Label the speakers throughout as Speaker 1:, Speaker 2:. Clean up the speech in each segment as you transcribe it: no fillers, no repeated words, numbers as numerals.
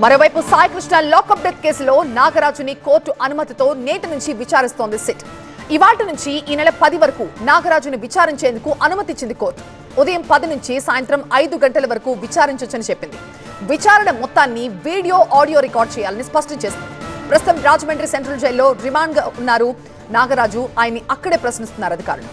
Speaker 1: మరోవైపు Sai Krishna lockup death కేసులో నాగరాజుని court అనుమతితో నేటి నుంచి విచారిస్తోంది సిట్. ఇవాళ్టి నుంచి ఈ నెల 10 వరకు నాగరాజుని విచారించేందుకు అనుమతిచ్చింది కోర్టు. ఉదయం 10 నుంచి సాయంత్రం 5 గంటల వరకు విచారించొచ్చని చెప్పింది. విచారణ మొత్తాన్ని వీడియో ఆడియో రికార్డ్ చేయాలని స్పష్టం చేసింది. ప్రస్తుతం రాజమండ్రి సెంట్రల్ జైల్లో రిమాండ్ గా ఉన్నారు నాగరాజు. ఆయన్ని అక్కడే ప్రశ్నిస్తున్నారు అధికారులు.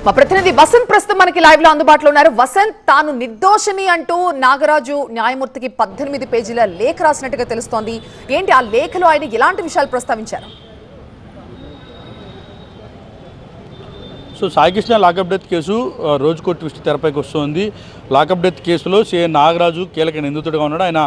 Speaker 1: మా ప్రతినిధి వసంత్ ప్రస్తుతం మనకి లైవ్ లో అందుబాటులో ఉన్నారు. వసంత్, తాను నిర్దోషిని అంటూ నాగరాజు న్యాయమూర్తికి 18 పేజీల లేఖ రాసినట్టుగా తెలుస్తోంది. ఏంటి ఆ లేఖలో ఆయన ఎలాంటి విషయాలు ప్రస్తావించారు?
Speaker 2: So Sai Krishna lockup death case రోజుకో ట్విస్ట్ తెరపైకి వస్తుంది. లాకప్ డెత్ కేసులో సిఐ నాగరాజు కీలక నిందితుడిగా ఉన్నాడు. ఆయన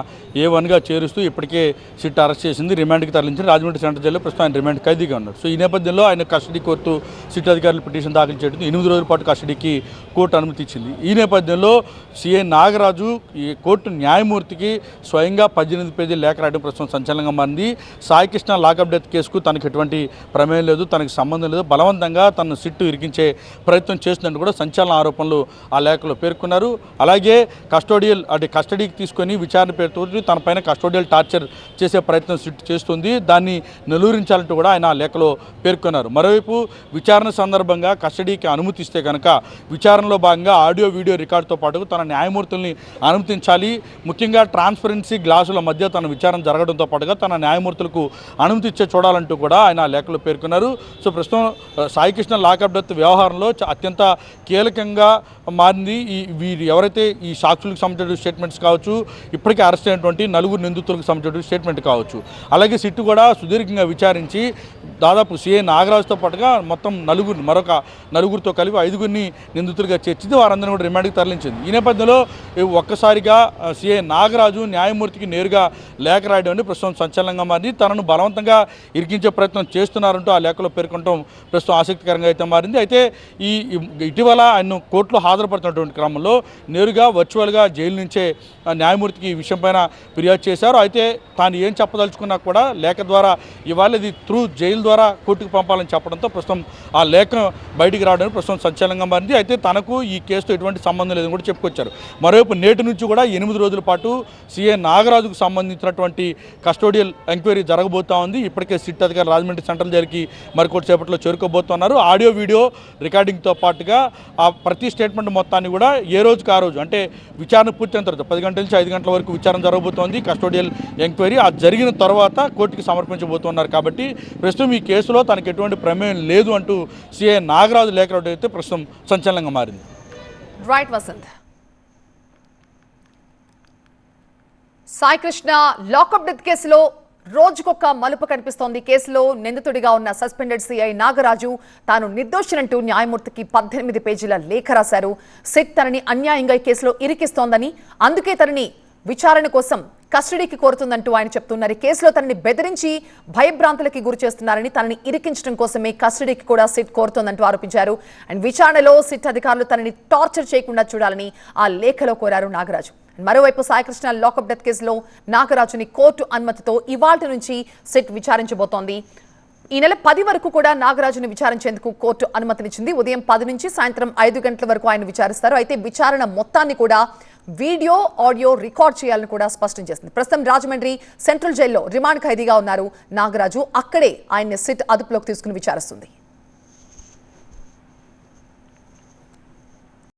Speaker 2: A1గా చేరుస్తూ ఇప్పటికే సిట్ అరెస్ట్ చేసింది, రిమాండ్కి తరలించి రాజమండ్రి సెంట్రల్ జైల్లో ప్రస్తుతం ఆయన రిమాండ్ ఖైదీగా ఉన్నాడు. సో ఈ నేపథ్యంలో ఆయన కస్టడీ కోర్టు సిట్ అధికారులు పిటిషన్ దాఖలు చేయడం 8 రోజుల పాటు కస్టడీకి కోర్టు అనుమతి ఇచ్చింది. ఈ నేపథ్యంలో సిఐ నాగరాజు ఈ కోర్టు న్యాయమూర్తికి స్వయంగా 18 పేజీల లేఖ రాయడం ప్రస్తుతం సంచలనంగా మారింది. సాయి కృష్ణ లాకప్ డెత్ కేసుకు తనకు ఎటువంటి ప్రమేయం లేదు, తనకు సంబంధం లేదు, బలవంతంగా తనను సిట్టు ఇరికించే ప్రయత్నం చేస్తున్నట్టు కూడా సంచలన ఆరోపణలు ఆ లేఖలో పేర్కొన్నారు. అలాగే కస్టడీకి తీసుకొని విచారణ పేరుతో తన పైన కస్టోడియల్ టార్చర్ చేసే ప్రయత్నం సిట్ చేస్తుంది, దాన్ని నిలువరించాలంటూ కూడా ఆయన ఆ లేఖలో పేర్కొన్నారు. మరోవైపు విచారణ సందర్భంగా కస్టడీకి అనుమతిస్తే కనుక విచారణలో భాగంగా ఆడియో వీడియో రికార్డుతో పాటు తన న్యాయమూర్తుల్ని అనుమతించాలి, ముఖ్యంగా ట్రాన్స్పరెన్సీ గ్లాసుల మధ్య తన విచారణ జరగడంతో పాటుగా తన న్యాయమూర్తులకు అనుమతి ఇచ్చే చూడాలంటూ కూడా ఆయన ఆ లేఖలో పేర్కొన్నారు. సో ప్రస్తుతం సాయి కృష్ణ లాకప్ డెత్ వ్యవహారంలో అత్యంత కీలకంగా మారింది. వీరు ఎవరైతే ఈ సాక్షులకు సంబంధించిన స్టేట్మెంట్స్ కావచ్చు, ఇప్పటికే అరెస్ట్ అయినటువంటి 9 నిందితులకు సంబంధించిన స్టేట్మెంట్ కావచ్చు, అలాగే సిట్టు కూడా సుదీర్ఘంగా విచారించి దాదాపు సిఐ నాగరాజుతో పాటుగా మొత్తం మరొక నలుగురితో కలిపి 5గురిని నిందితులుగా చేర్చింది, వారందరినీ కూడా రిమాండ్కి తరలించింది. ఈ నేపథ్యంలో ఒక్కసారిగా సిఐ నాగరాజు న్యాయమూర్తికి నేరుగా లేఖ రాయడం అనేది ప్రస్తుతం సంచలనంగా మారింది. తనను బలవంతంగా ఇరికించే ప్రయత్నం చేస్తున్నారంటూ ఆ లేఖలో పేర్కొనడం ప్రస్తుతం ఆసక్తికరంగా అయితే మారింది. అయితే ఇటీవల ఆయన కోర్టులో హాజరుపడుతున్నటువంటి క్రమంలో నేరుగా వర్చువల్గా జైలు నుంచే న్యాయమూర్తికి ఈ విషయం పైన ఫిర్యాదు చేశారు. అయితే తాను ఏం చెప్పదలుచుకున్నా కూడా లేఖ ద్వారా ఇవాళ ఇది త్రూ జైలు ద్వారా కోర్టుకు పంపాలని చెప్పడంతో ప్రస్తుతం ఆ లేఖ బయటికి రావడానికి ప్రస్తుతం సంచలనంగా మారింది. అయితే తనకు ఈ కేసుతో ఎటువంటి సంబంధం లేదని కూడా చెప్పుకొచ్చారు. మరోవైపు నేటి నుంచి కూడా 8 రోజుల పాటు సిఐ నాగరాజుకు సంబంధించినటువంటి కస్టోడియల్ ఎంక్వైరీ జరగబోతా ఉంది. ఇప్పటికే సిట్ అధికారులు రాజమండ్రి సెంట్రల్ జైలుకి మరికొద్ది సేపట్లో చేరుకోబోతున్నారు. ఆడియో వీడియో రికార్డింగ్తో పాటుగా ఆ ప్రతి స్టేట్మెంట్ మొత్తాన్ని కూడా ఏ రోజుకి ఆ రోజు, అంటే విచారణ పూర్తయిన తర్వాత 10 గంటల నుంచి 5 గంటల వరకు విచారణ జరగబోతోంది. కస్టోడియల్ ఎంక్వైరీ ఆ జరిగిన తర్వాత కోర్టుకి సమర్పించబోతున్నారు. కాబట్టి ప్రస్తుతం ఈ కేసులో తనకు ఎటువంటి ప్రమేయం లేదు అంటూ సిఐ నాగరాజు లేఖ రావడం అయితే ప్రస్తుతం సంచలనంగా మారింది.
Speaker 1: Right Vasanth. Sai Krishna lockup death కేసులో రోజుకొక మలుపు కనిపిస్తోంది. కేసులో నిందితుడిగా ఉన్న సస్పెండెడ్ సిఐ నాగరాజు తాను నిర్దోషినంటూ న్యాయమూర్తికి 18 పేజీల లేఖ రాశారు. సిట్ తనని అన్యాయంగా ఈ కేసులో ఇరికిస్తోందని, అందుకే తనని విచారణ కోసం కస్టడీకి కోరుతుందంటూ ఆయన చెప్తున్నారు. ఈ కేసులో తనని బెదిరించి భయభ్రాంతులకి గురి చేస్తున్నారని, తనని ఇరికించడం కోసమే కస్టడీకి కూడా సిట్ కోరుతోందంటూ ఆరోపించారు. అండ్ విచారణలో సిట్ అధికారులు తనని టార్చర్ చేయకుండా చూడాలని ఆ లేఖలో కోరారు నాగరాజు. మరోవైపు సాయి కృష్ణ లాకప్ డెత్ కేసులో నాగరాజుని కోర్టు అనుమతితో ఇవాల్టి నుంచి సిట్ విచారించబోతోంది. ఈ నెల 10 వరకు కూడా నాగరాజుని విచారించేందుకు కోర్టు అనుమతినిచ్చింది. ఉదయం 10 నుంచి సాయంత్రం 5 గంటల వరకు ఆయన విచారిస్తారు. అయితే విచారణ మొత్తాన్ని కూడా వీడియో ఆడియో రికార్డ్ చేయాలని కూడా స్పష్టం చేసింది. ప్రస్తుతం రాజమండ్రి సెంట్రల్ జైల్లో రిమాండ్ ఖైదీగా ఉన్నారు నాగరాజు. అక్కడే ఆయన్ని సిట్ అదుపులోకి తీసుకుని విచారిస్తుంది.